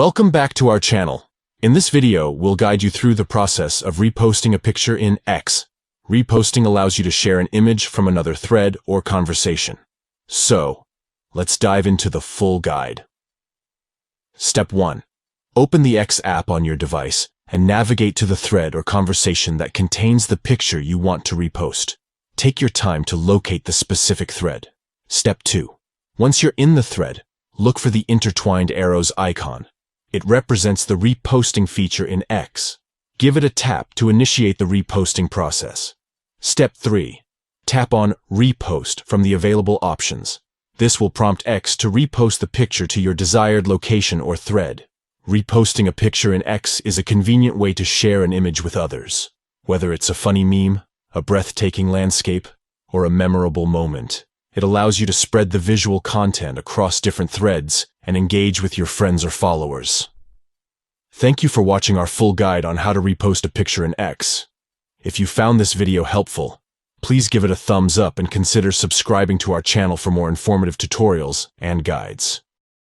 Welcome back to our channel. In this video, we'll guide you through the process of reposting a picture in X. Reposting allows you to share an image from another thread or conversation. So, let's dive into the full guide. Step 1. Open the X app on your device and navigate to the thread or conversation that contains the picture you want to repost. Take your time to locate the specific thread. Step 2. Once you're in the thread, look for the intertwined arrows icon. It represents the reposting feature in X. Give it a tap to initiate the reposting process. Step 3. Tap on Repost from the available options. This will prompt X to repost the picture to your desired location or thread. Reposting a picture in X is a convenient way to share an image with others. Whether it's a funny meme, a breathtaking landscape, or a memorable moment, it allows you to spread the visual content across different threads and engage with your friends or followers. Thank you for watching our full guide on how to repost a picture in X. If you found this video helpful, please give it a thumbs up and consider subscribing to our channel for more informative tutorials and guides.